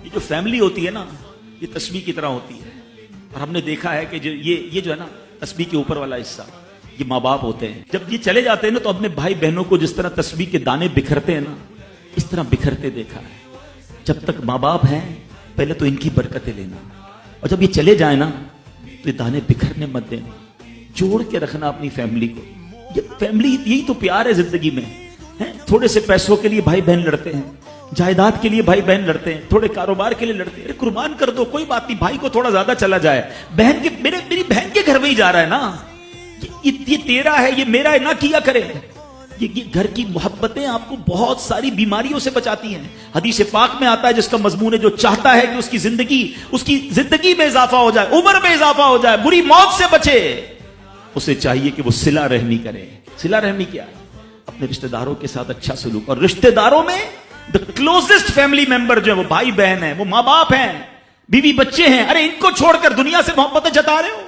یہ جو فیملی ہوتی ہے نا یہ تسبیح کی طرح ہوتی ہے. اور ہم نے دیکھا ہے کہ یہ جو ہے نا تسبیح کے اوپر والا حصہ یہ ماں باپ ہوتے ہیں. جب یہ چلے جاتے ہیں نا تو اپنے بھائی بہنوں کو جس طرح تسبیح کے دانے بکھرتے ہیں نا اس طرح بکھرتے دیکھا ہے. جب تک ماں باپ ہیں پہلے تو ان کی برکتیں لینا, اور جب یہ چلے جائیں نا تو یہ دانے بکھرنے مت دینا, جوڑ کے رکھنا اپنی فیملی کو. یہ فیملی یہی تو پیار ہے زندگی میں. تھوڑے سے پیسوں کے لیے بھائی بہن لڑتے ہیں, جائیداد کے لیے بھائی بہن لڑتے ہیں, تھوڑے کاروبار کے لیے لڑتے ہیں. قربان کر دو, کوئی بات نہیں, بھائی کو تھوڑا زیادہ چلا جائے, بہن کے میری بہن کے گھر میں ہی جا رہا ہے نا, یہ تیرا ہے یہ میرا ہے نہ کیا کرے. یہ گھر کی محبتیں آپ کو بہت ساری بیماریوں سے بچاتی ہیں. حدیث پاک میں آتا ہے جس کا مضمون ہے جو چاہتا ہے کہ اس کی زندگی میں اضافہ ہو جائے, عمر میں اضافہ ہو جائے, بری موت سے بچے, اسے چاہیے کہ وہ صلہ رحمی کرے. صلہ رحمی کیا ہے؟ اپنے رشتہ داروں کے ساتھ اچھا سلوک. اور رشتہ داروں میں the closest family member جو ہے وہ بھائی بہن ہیں, وہ ماں باپ ہیں, بیوی بچے ہیں. ارے ان کو چھوڑ کر دنیا سے محبتیں جتا رہے ہو؟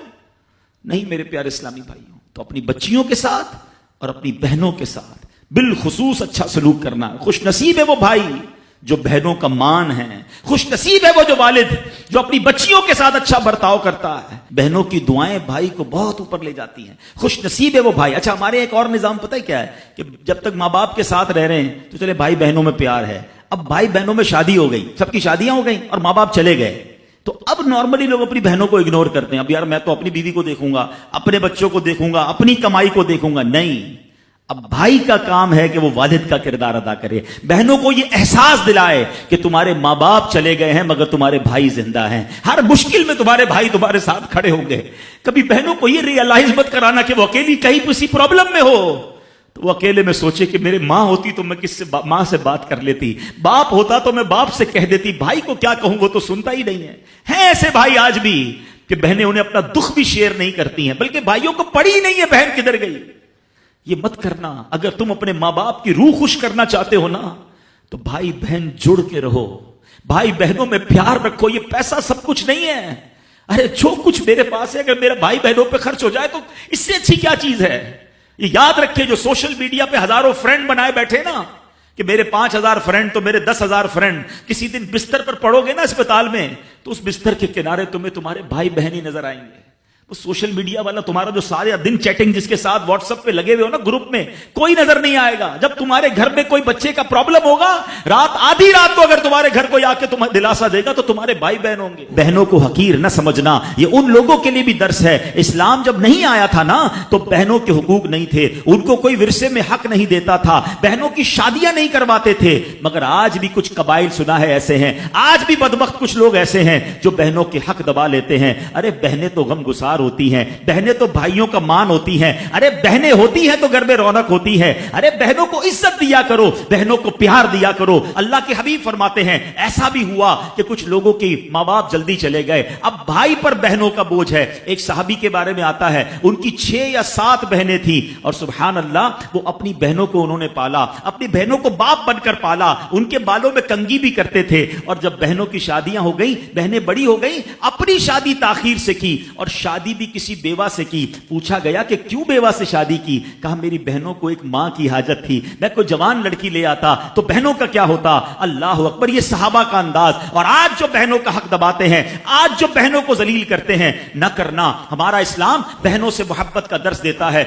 نہیں میرے پیارے اسلامی بھائیوں. تو اپنی بچیوں کے ساتھ اور اپنی بہنوں کے ساتھ بالخصوص اچھا سلوک کرنا. خوش نصیب ہے وہ بھائی جو بہنوں کا مان ہے, خوش نصیب ہے وہ جو والد جو اپنی بچیوں کے ساتھ اچھا برتاؤ کرتا ہے. بہنوں کی دعائیں بھائی کو بہت اوپر لے جاتی ہیں. خوش نصیب ہے وہ بھائی. اچھا ہمارے ایک اور نظام پتہ ہے کیا ہے کہ جب تک ماں باپ کے ساتھ رہ رہے ہیں تو چلے بھائی بہنوں میں پیار ہے. اب بھائی بہنوں میں شادی ہو گئی, سب کی شادیاں ہو گئی اور ماں باپ چلے گئے, تو اب نارملی لوگ اپنی بہنوں کو اگنور کرتے ہیں. اب یار میں تو اپنی بیوی کو دیکھوں گا, اپنے بچوں کو دیکھوں گا, اپنی کمائی کو دیکھوں گا. نہیں, اب بھائی کا کام ہے کہ وہ والد کا کردار ادا کرے. بہنوں کو یہ احساس دلائے کہ تمہارے ماں باپ چلے گئے ہیں مگر تمہارے بھائی زندہ ہیں. ہر مشکل میں تمہارے بھائی تمہارے ساتھ کھڑے ہوں گے. کبھی بہنوں کو یہ ریئلائز مت کرانا کہ وہ اکیلی کہیں کسی پرابلم میں ہو تو وہ اکیلے میں سوچے کہ میرے ماں ہوتی تو میں ماں سے بات کر لیتی, باپ ہوتا تو میں باپ سے کہہ دیتی, بھائی کو کیا کہوں وہ تو سنتا ہی نہیں ہے. ہیں ایسے بھائی آج بھی کہ بہنیں انہیں اپنا دکھ بھی شیئر نہیں کرتی ہیں, بلکہ بھائیوں کو پڑی ہی نہیں ہے بہن کدھر گئی. یہ مت کرنا. اگر تم اپنے ماں باپ کی روح خوش کرنا چاہتے ہو نا تو بھائی بہن جڑ کے رہو, بھائی بہنوں میں پیار رکھو. یہ پیسہ سب کچھ نہیں ہے. ارے جو کچھ میرے پاس ہے اگر میرے بھائی بہنوں پہ خرچ ہو جائے تو اس سے اچھی کیا چیز ہے. یہ یاد رکھے جو سوشل میڈیا پہ ہزاروں فرینڈ بنائے بیٹھے نا کہ میرے 5,000 فرینڈ تو میرے 10,000 فرینڈ, کسی دن بستر پر پڑو گے نا اسپتال میں تو اس بستر کے کنارے تمہیں تمہارے بھائی بہن ہی نظر آئیں گے. وہ سوشل میڈیا والا تمہارا جو سارے دن چیٹنگ جس کے ساتھ واٹس ایپ پہ لگے ہوئے ہو نا گروپ میں, کوئی نظر نہیں آئے گا. جب تمہارے گھر میں کوئی بچے کا پرابلم ہوگا رات آدھی رات کو اگر تمہارے گھر کوئی آ کے تمہیں دلاسا دے گا تو تمہارے بھائی بہن ہوں گے. بہنوں کو حقیر نہ سمجھنا, یہ ان لوگوں کے لیے بھی درس ہے. اسلام جب نہیں آیا تھا نا تو بہنوں کے حقوق نہیں تھے, ان کو کوئی ورثے میں حق نہیں دیتا تھا, بہنوں کی شادیاں نہیں کرواتے تھے. مگر آج بھی کچھ قبائل سنا ہے ایسے ہیں, آج بھی بدبخت کچھ لوگ ایسے ہیں جو بہنوں کے حق دبا لیتے ہیں. ارے بہنیں تو غم گسار ہوتی ہیں, بہنیں تو بھائیوں کا مان ہوتی ہیں. ارے بہنیں ہوتی ہیں تو گھر میں رونق ہوتی ہے. ارے بہنوں کو عزت دیا کرو, بہنوں کو پیار دیا کرو. اللہ کے حبیب فرماتے ہیں ایسا بھی ہوا کہ کچھ لوگوں کی ماں باپ جلدی چلے گئے, اب بھائی پر بہنوں کا بوجھ ہے. ایک صحابی کے بارے میں آتا ہے ان کی 6 یا 7 بہنیں تھیں اور سبحان اللہ وہ اپنی بہنوں کو انہوں نے پالا, اپنی بہنوں کو باپ بن کر پالا, ان کے بالوں میں کنگھی بھی کرتے تھے. اور جب بہنوں کی شادیاں ہو گئیں, بہنیں بڑی ہو گئیں, اپنی شادی تاخیر سے کی اور شادی بھی کسی بیوہ سے کی. پوچھا گیا کہ کیوں بیوہ سے شادی کی؟ کہا میری بہنوں کو ایک ماں کی حاجت تھی, میں کوئی جوان لڑکی لے آتا تو بہنوں کا کیا ہوتا. اللہ اکبر, یہ صحابہ کا انداز. اور آج جو بہنوں کا حق دباتے ہیں, آج جو بہنوں کو ذلیل کرتے ہیں, نہ کرنا. ہمارا اسلام بہنوں سے محبت کا درس دیتا ہے.